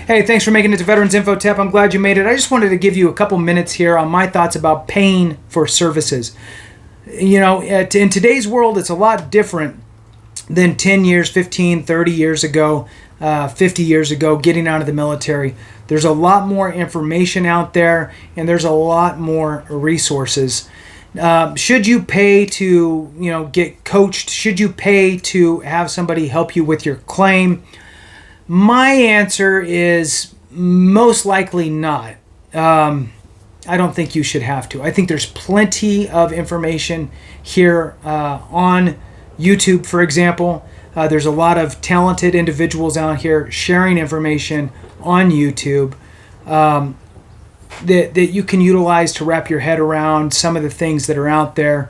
Hey, thanks for making it to Veterans Info Tap. I'm glad you made it. I just wanted to give you a couple minutes here on my thoughts about paying for services. You know, in today's world, it's a lot different than 10 years, 15, 30 years ago, 50 years ago, getting out of the military. There's a lot more information out there, and there's a lot more resources. Should you pay to, get coached? Should you pay to have somebody help you with your claim? My answer is most likely not. I don't think you should have to. I think there's plenty of information here on YouTube, for example. There's a lot of talented individuals out here sharing information on YouTube that you can utilize to wrap your head around some of the things that are out there.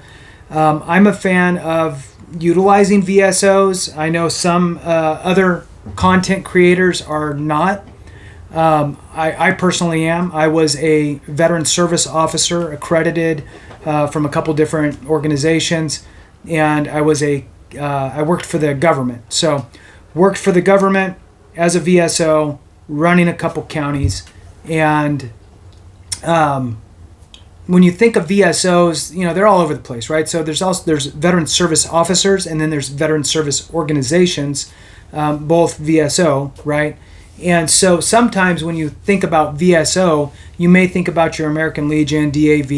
I'm a fan of utilizing VSOs. I know some other content creators are not. I personally am. I was a veteran service officer accredited from a couple different organizations, and I worked for the government. So worked for the government as a VSO, running a couple counties. And when you think of VSOs, they're all over the place, right? So there's veteran service officers, and then there's veteran service organizations, both VSO, right? And so sometimes when you think about VSO, you may think about your American Legion, DAV,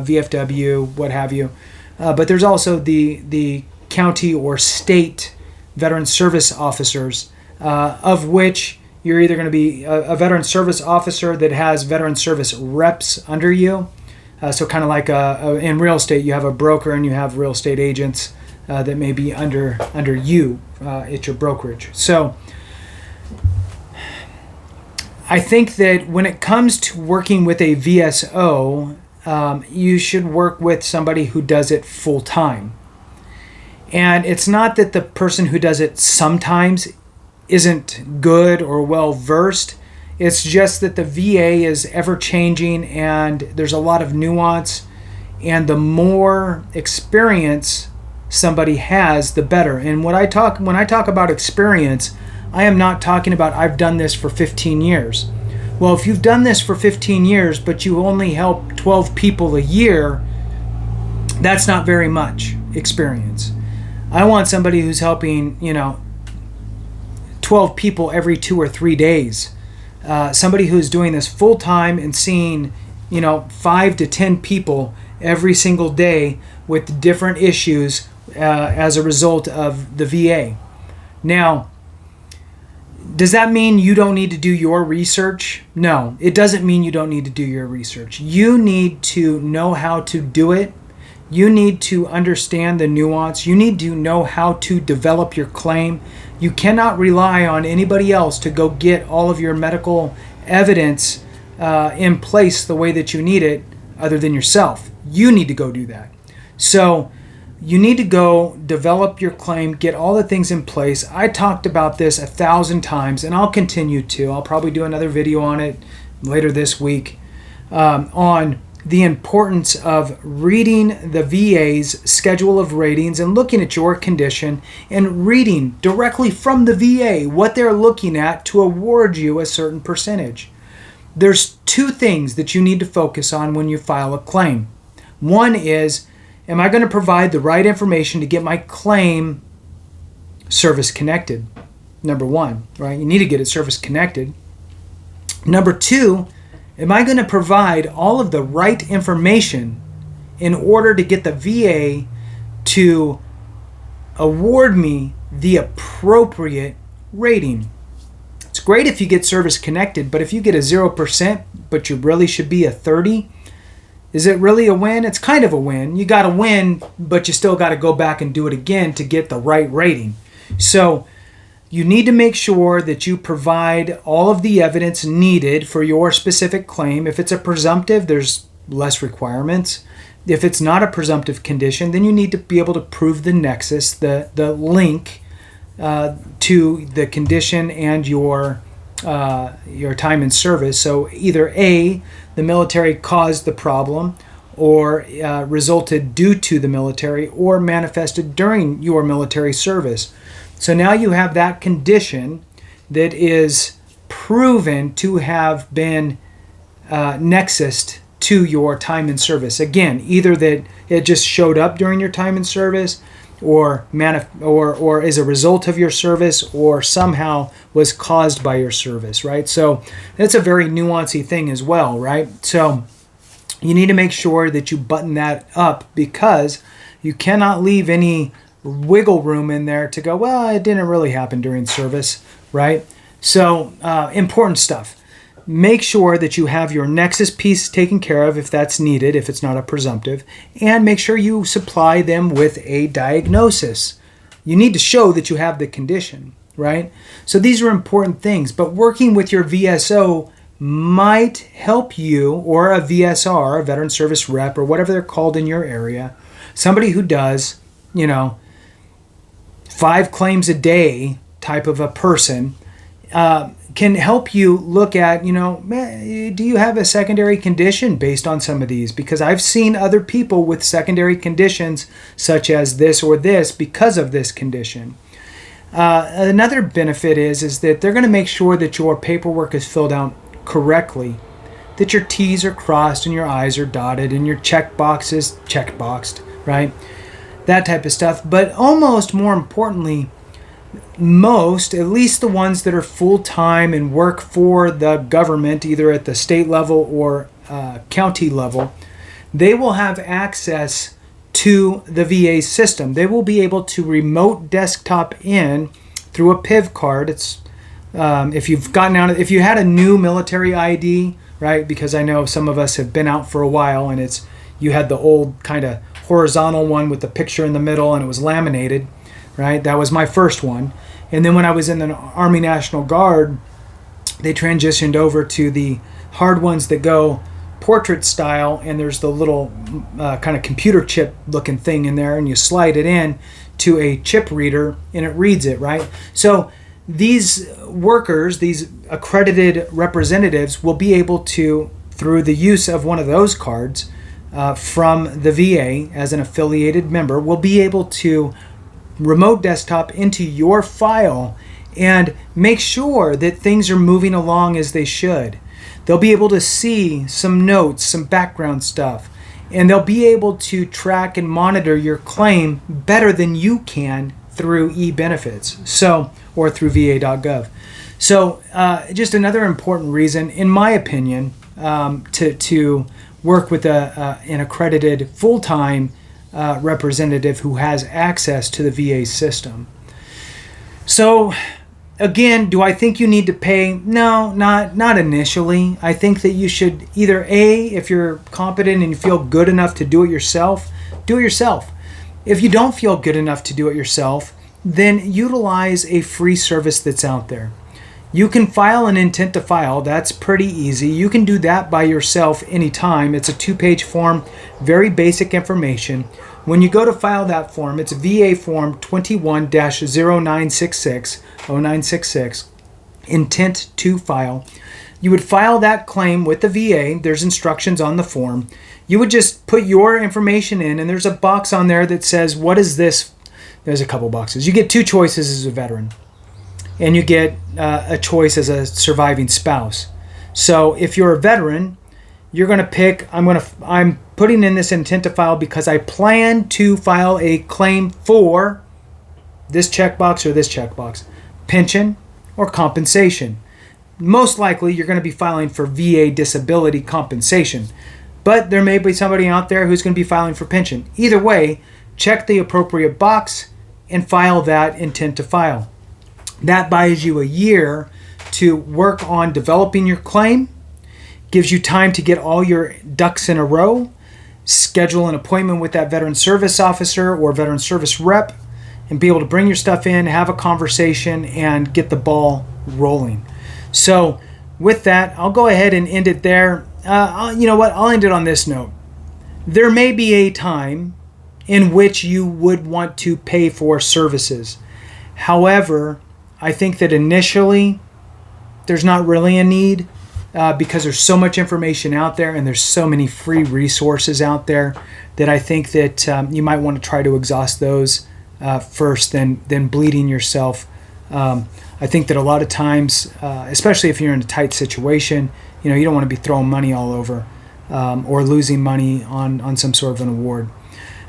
VFW, what have you. But there's also the county or state veteran service officers, of which you're either going to be a veteran service officer that has veteran service reps under you. So kind of like in real estate, you have a broker and you have real estate agents that may be under you at your brokerage. So I think that when it comes to working with a VSO, you should work with somebody who does it full time. And it's not that the person who does it sometimes isn't good or well versed. It's just that the VA is ever changing and there's a lot of nuance, and the more experience somebody has, the better. And when I talk about experience, I am not talking about I've done this for 15 years. Well, if you've done this for 15 years, but you only help 12 people a year, that's not very much experience. I want somebody who's helping, 12 people every 2 or 3 days. Somebody who's doing this full time and seeing, 5 to 10 people every single day with different issues as a result of the VA. Now, does that mean you don't need to do your research? No, it doesn't mean you don't need to do your research. You need to know how to do it. You need to understand the nuance. You need to know how to develop your claim. You cannot rely on anybody else to go get all of your medical evidence in place the way that you need it other than yourself. You need to go do that. So you need to go develop your claim, get all the things in place. I talked about this 1,000 times, and I'll continue to. I'll probably do another video on it later this week on the importance of reading the VA's schedule of ratings and looking at your condition and reading directly from the VA what they're looking at to award you a certain percentage. There's 2 things that you need to focus on when you file a claim. One is, am I going to provide the right information to get my claim service connected? Number 1, right? You need to get it service connected. Number 2, am I going to provide all of the right information in order to get the VA to award me the appropriate rating? It's great if you get service connected, but if you get a 0%, but you really should be a 30, is it really a win? It's kind of a win. You got to win, but you still got to go back and do it again to get the right rating. So you need to make sure that you provide all of the evidence needed for your specific claim. If it's a presumptive, there's less requirements. If it's not a presumptive condition, then you need to be able to prove the nexus, the link to the condition and your time in service. So either A, the military caused the problem, or resulted due to the military, or manifested during your military service. So now you have that condition that is proven to have been nexused to your time in service. Again, either that it just showed up during your time in service, or as a result of your service, or somehow was caused by your service, right? So that's a very nuancy thing as well, right? So you need to make sure that you button that up, because you cannot leave any wiggle room in there to go, well, it didn't really happen during service, right? So important stuff. Make sure that you have your nexus piece taken care of if that's needed, if it's not a presumptive, and make sure you supply them with a diagnosis. You need to show that you have the condition, right? So these are important things, but working with your VSO might help you, or a VSR, a veteran service rep, or whatever they're called in your area, somebody who does, 5 claims a day type of a person, can help you look at, do you have a secondary condition based on some of these? Because I've seen other people with secondary conditions such as this or this because of this condition. Another benefit is that they're going to make sure that your paperwork is filled out correctly, that your T's are crossed and your I's are dotted and your check box is checkboxed, right? That type of stuff. But almost more importantly, most, at least the ones that are full-time and work for the government, either at the state level or county level, they will have access to the VA system. They will be able to remote desktop in through a PIV card. It's if you had a new military ID, right? Because I know some of us have been out for a while, and you had the old kind of horizontal one with the picture in the middle, and it was laminated, right? That was my first one. And then when I was in the Army National Guard, they transitioned over to the hard ones that go portrait style, and there's the little kind of computer chip looking thing in there, and you slide it in to a chip reader and it reads it, right? So these workers, these accredited representatives, will be able to, through the use of one of those cards from the VA as an affiliated member, will be able to remote desktop into your file and make sure that things are moving along as they should. They'll be able to see some notes, some background stuff, and they'll be able to track and monitor your claim better than you can through e-benefits, or through va.gov. So just another important reason, in my opinion, to work with an accredited full-time representative who has access to the VA system. So again, do I think you need to pay? No, not initially. I think that you should either if you're competent and you feel good enough to do it yourself, do it yourself. If you don't feel good enough to do it yourself, then utilize a free service that's out there. You can file an intent to file. That's pretty easy. You can do that by yourself anytime. It's a 2-page form, very basic information. When you go to file that form, it's VA form 21-0966, intent to file. You would file that claim with the VA. There's instructions on the form. You would just put your information in, and there's a box on there that says, what is this? There's a couple boxes. You get 2 choices as a veteran, and you get a choice as a surviving spouse. So if you're a veteran, you're going to pick, I'm putting in this intent to file because I plan to file a claim for this checkbox or this checkbox, pension or compensation. Most likely you're going to be filing for VA disability compensation, but there may be somebody out there who's going to be filing for pension. Either way, check the appropriate box and file that intent to file. That buys you a year to work on developing your claim, gives you time to get all your ducks in a row, schedule an appointment with that veteran service officer or veteran service rep, and be able to bring your stuff in, have a conversation, and get the ball rolling. So with that, I'll go ahead and end it there. You know what? I'll end it on this note. There may be a time in which you would want to pay for services. However, I think that initially there's not really a need because there's so much information out there and there's so many free resources out there that I think that you might want to try to exhaust those first than bleeding yourself I think that a lot of times, especially if you're in a tight situation, you don't want to be throwing money all over or losing money on some sort of an award.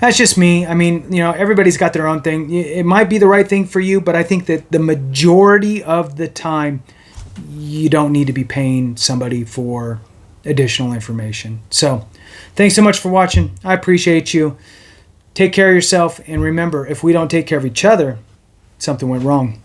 That's just me. I mean, everybody's got their own thing. It might be the right thing for you, but I think that the majority of the time, you don't need to be paying somebody for additional information. So, thanks so much for watching. I appreciate you. Take care of yourself, and remember, if we don't take care of each other, something went wrong.